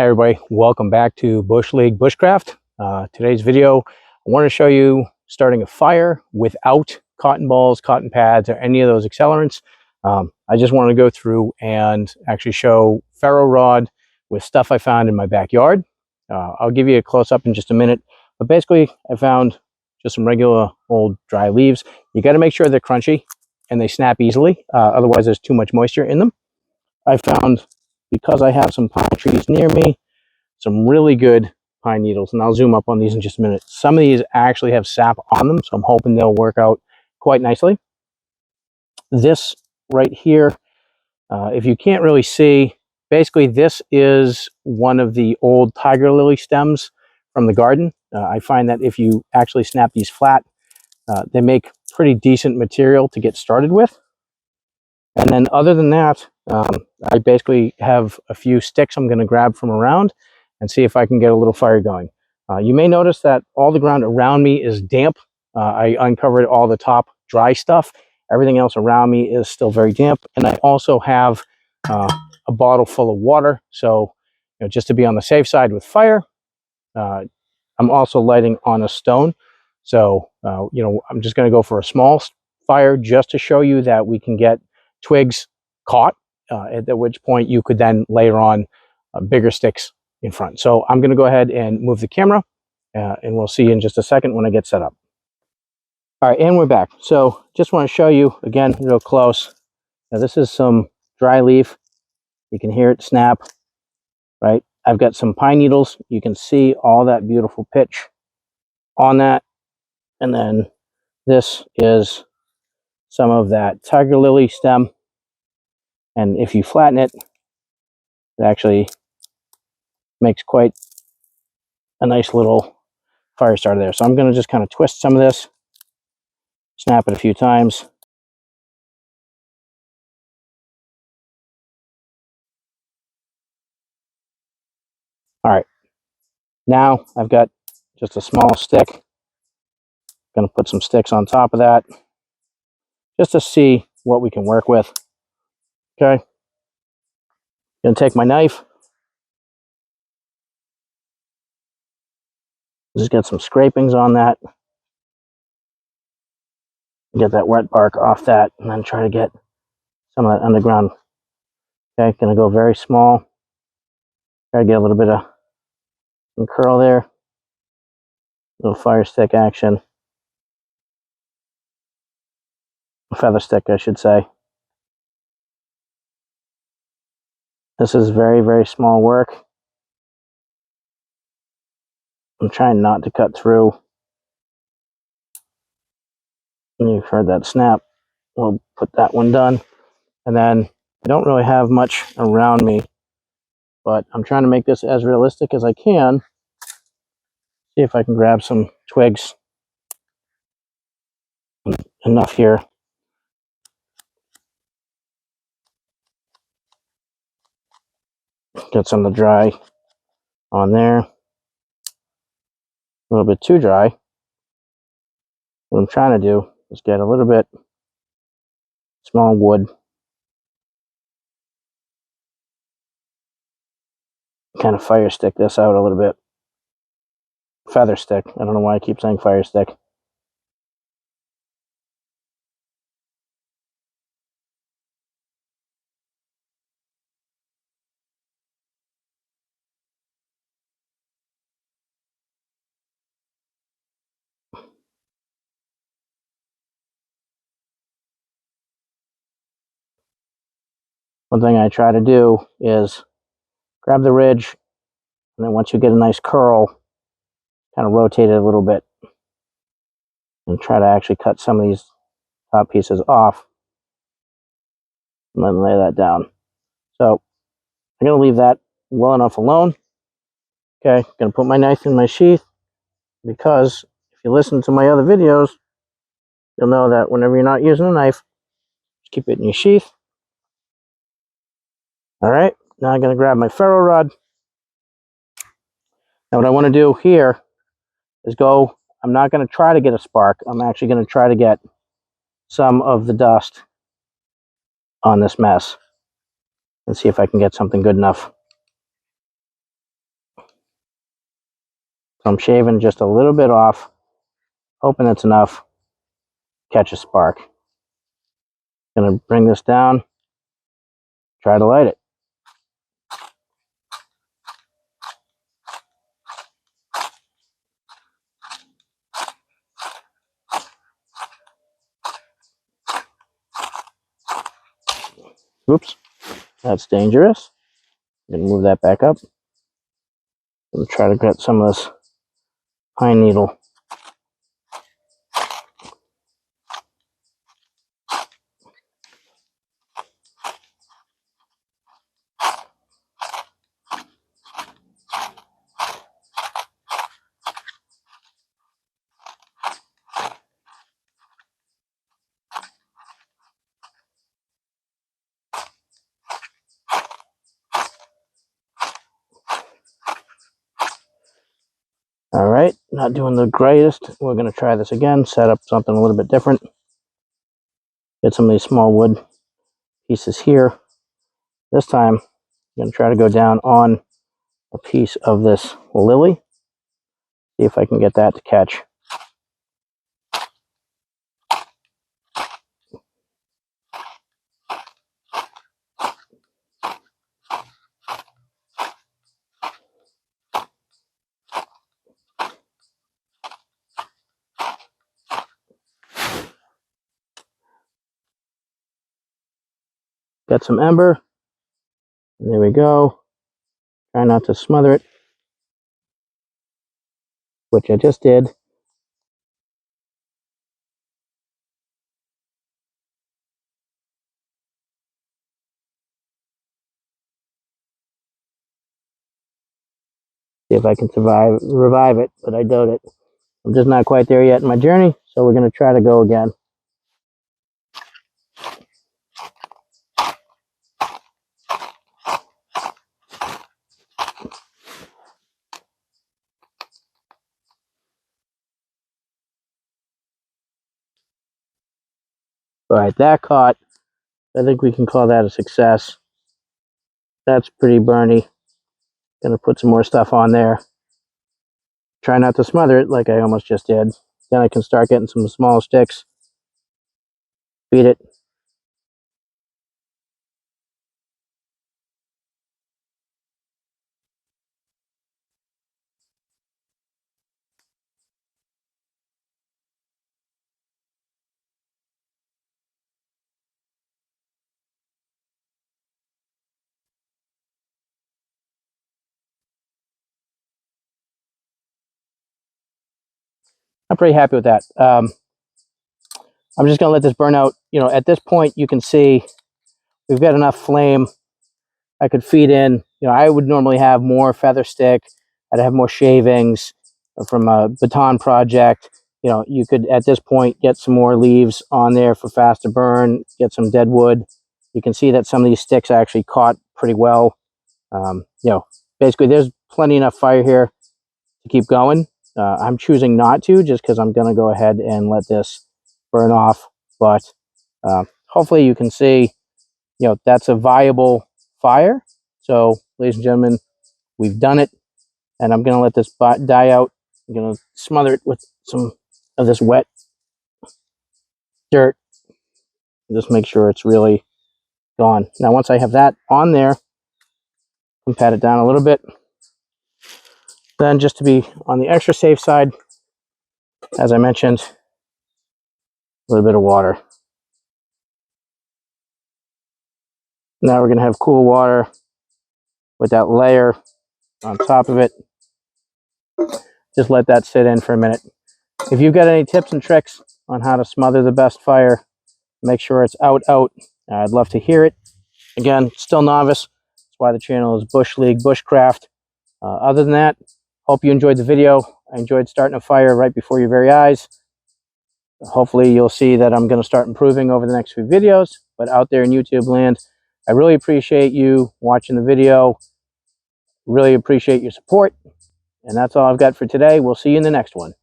Hey everybody, welcome back to Bush League Bushcraft. Today's video, I want to show you starting a fire without cotton balls, cotton pads, or any of those accelerants. I just want to go through and actually show ferro rod with stuff I found in my backyard. I'll give you a close-up in just a minute, but basically I found just some regular old dry leaves. You got to make sure they're crunchy and they snap easily, otherwise there's too much moisture in them. I found, because I have some pine trees near me, some really good pine needles, and I'll zoom up on these in just a minute. Some of these actually have sap on them, so I'm hoping they'll work out quite nicely. This right here, if you can't really see, basically this is one of the old tiger lily stems from the garden. I find that if you actually snap these flat, they make pretty decent material to get started with. And then other than that, I basically have a few sticks I'm going to grab from around and see if I can get a little fire going. You may notice that all the ground around me is damp. I uncovered all the top dry stuff. Everything else around me is still very damp. And I also have a bottle full of water. So, just to be on the safe side with fire, I'm also lighting on a stone. So, I'm just going to go for a small fire just to show you that we can get twigs caught, at which point you could then layer on bigger sticks in front. So I'm going to go ahead and move the camera, and we'll see you in just a second when I get set up. All right, and we're back. So just want to show you again real close. Now this is some dry leaf. You can hear it snap, right? I've got some pine needles. You can see all that beautiful pitch on that. And then this is some of that tiger lily stem. And if you flatten it, it actually makes quite a nice little fire starter there. So I'm going to just kind of twist some of this, snap it a few times. All right, now I've got just a small stick. Going to put some sticks on top of that just to see what we can work with. Okay, going to take my knife. Just get some scrapings on that. Get that wet bark off that, and then try to get some of that underground. Okay, going to go very small. Try to get a little bit of some curl there. Little fire stick action. A feather stick, I should say. This is very, very small work. I'm trying not to cut through. And you've heard that snap. We'll put that one done. And then I don't really have much around me, but I'm trying to make this as realistic as I can. See if I can grab some twigs. Enough here. Get some of the dry on there. A little bit too dry. What I'm trying to do is get a little bit small wood. Kind of fire stick this out a little bit. Feather stick. I don't know why I keep saying fire stick. One thing I try to do is grab the ridge, and then once you get a nice curl, kind of rotate it a little bit and try to actually cut some of these top pieces off and then lay that down. So I'm going to leave that well enough alone. Okay, going to put my knife in my sheath, because if you listen to my other videos, you'll know that whenever you're not using a knife, just keep it in your sheath. All right, now I'm going to grab my ferro rod. Now what I want to do here is go, I'm not going to try to get a spark. I'm actually going to try to get some of the dust on this mess and see if I can get something good enough. So I'm shaving just a little bit off, hoping it's enough. Catch a spark. Gonna bring this down, try to light it. Oops, that's dangerous. I'm gonna move that back up. I'm gonna try to get some of this pine needle. All right, not doing the greatest. We're gonna try this again, set up something a little bit different. Get some of these small wood pieces here. This time, I'm gonna try to go down on a piece of this lily. See if I can get that to catch. Get some ember. And there we go. Try not to smother it, which I just did. See if I can revive it, but I doubt it. I'm just not quite there yet in my journey, so we're gonna try to go again. All right, that caught. I think we can call that a success. That's pretty burny. Gonna put some more stuff on there. Try not to smother it like I almost just did. Then I can start getting some small sticks. Feed it. I'm pretty happy with that. I'm just gonna let this burn out. You know, at this point, you can see we've got enough flame. I could feed in. You know, I would normally have more feather stick. I'd have more shavings from a baton project. You know, you could at this point get some more leaves on there for faster burn. Get some dead wood. You can see that some of these sticks actually caught pretty well. You know, basically, there's plenty enough fire here to keep going. I'm choosing not to just because I'm going to go ahead and let this burn off. But hopefully you can see, you know, that's a viable fire. So, ladies and gentlemen, we've done it. And I'm going to let this die out. I'm going to smother it with some of this wet dirt. Just make sure it's really gone. Now, once I have that on there, and pat it down a little bit. Then, just to be on the extra safe side, as I mentioned, a little bit of water. Now we're going to have cool water with that layer on top of it. Just let that sit in for a minute. If you've got any tips and tricks on how to smother the best fire, make sure it's out. I'd love to hear it. Again, still novice. That's why the channel is Bush League Bushcraft. Other than that, hope you enjoyed the video. I enjoyed starting a fire right before your very eyes. Hopefully you'll see that I'm going to start improving over the next few videos. But out there in YouTube land, I really appreciate you watching the video. Really appreciate your support. And that's all I've got for today. We'll see you in the next one.